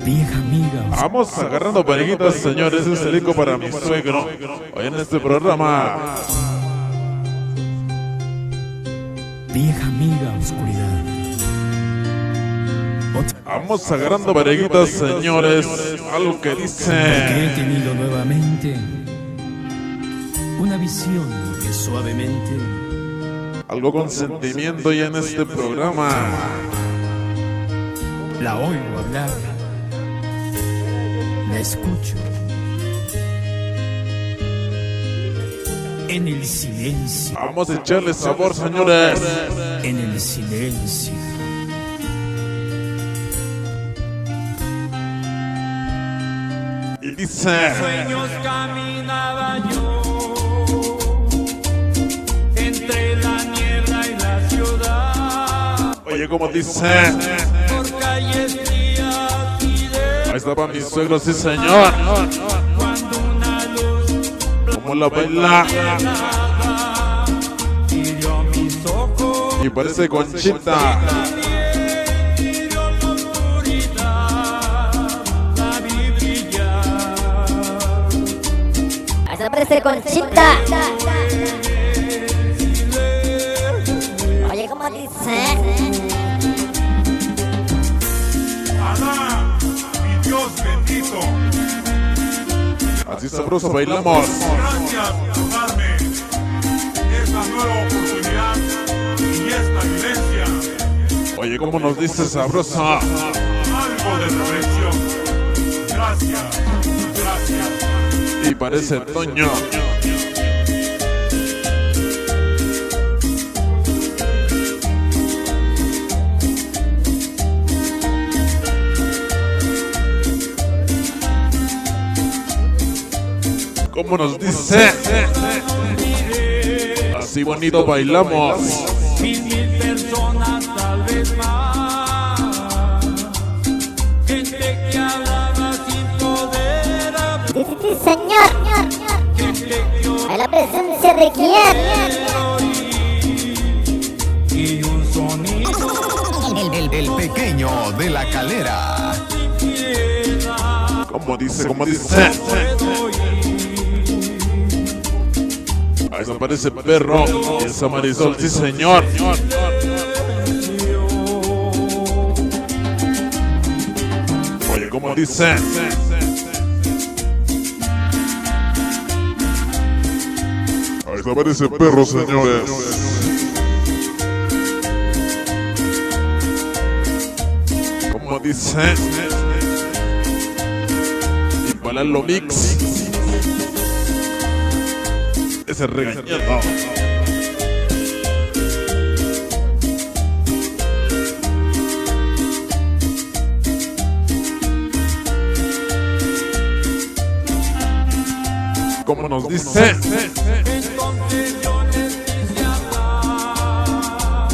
vieja amiga. Vamos agarrando parejitas, señores. Es el eco para mi suegro. Hoy en este programa. Vieja amiga, oscuridad. Vamos agarrando parejitas, señores. Algo que dice. Porque he tenido nuevamente una visión que suavemente. Algo con sentimiento ya en este programa. La oigo hablar, la escucho en el silencio. Vamos a echarle sabor, señores. En el silencio. Y dice. Sueños caminaba yo entre la niebla y la ciudad. Oye, como dice. Por calles frías y Ahí estaba mi suegro, sí, señor. cuando una luz Como la baila. hirió mis ojos. Y parece Conchita. Hirió la oscuridad, la vi brillar. Hasta parece Conchita. Oye, ¿cómo dice? Alá, mi Dios bendito. Así sabroso bailamos. Gracias por darme esta nueva oportunidad y esta vivencia. Oye, como nos dice sabroso. Algo de reflexión. Gracias, gracias. Y parece Toño. Como nos dice. Así bonito bailamos. Mil personas, tal vez más. Gente que hablaba sin poder hablar. Sí, señor. Gente que A la presencia de quién. y un sonido El pequeño de la calera. Como dice, como dice. Ahí aparece perro. Y esa Marisol, sí, señor. Oye, como dice. Ahí aparece perro, señores. Como dice. Y para lo mix. Ese regañado. Como nos dice. Entonces yo les quise hablar.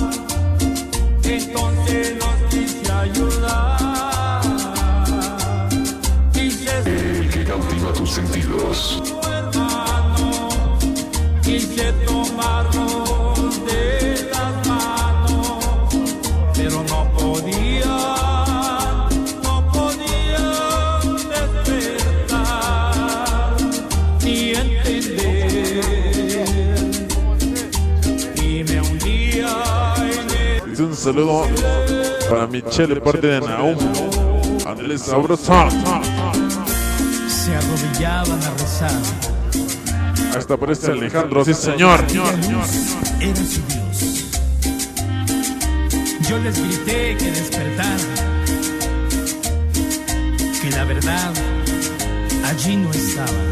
Entonces los quise ayudar. El que cautiva tus sentidos. Quise tomarnos de las manos, pero no podía despertar ni entender, y me hundía en el Dice un saludo para Michelle de parte de Naum. Andrés sabroso. Se arrodillaban a rezar. Hasta aparece Alejandro, sí, señor. Era su Dios. Yo les grité que despertaran, que la verdad allí no estaba,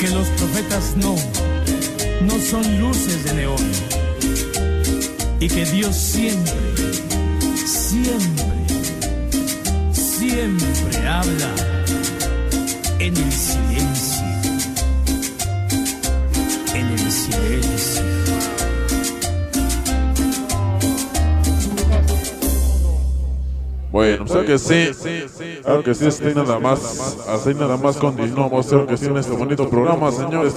que los profetas no son luces de neón, y que Dios siempre habla en el silencio, en el silencio. Bueno, pues que sí, claro que sí, así nada más continuamos, claro que sí, en este bonito programa, señores.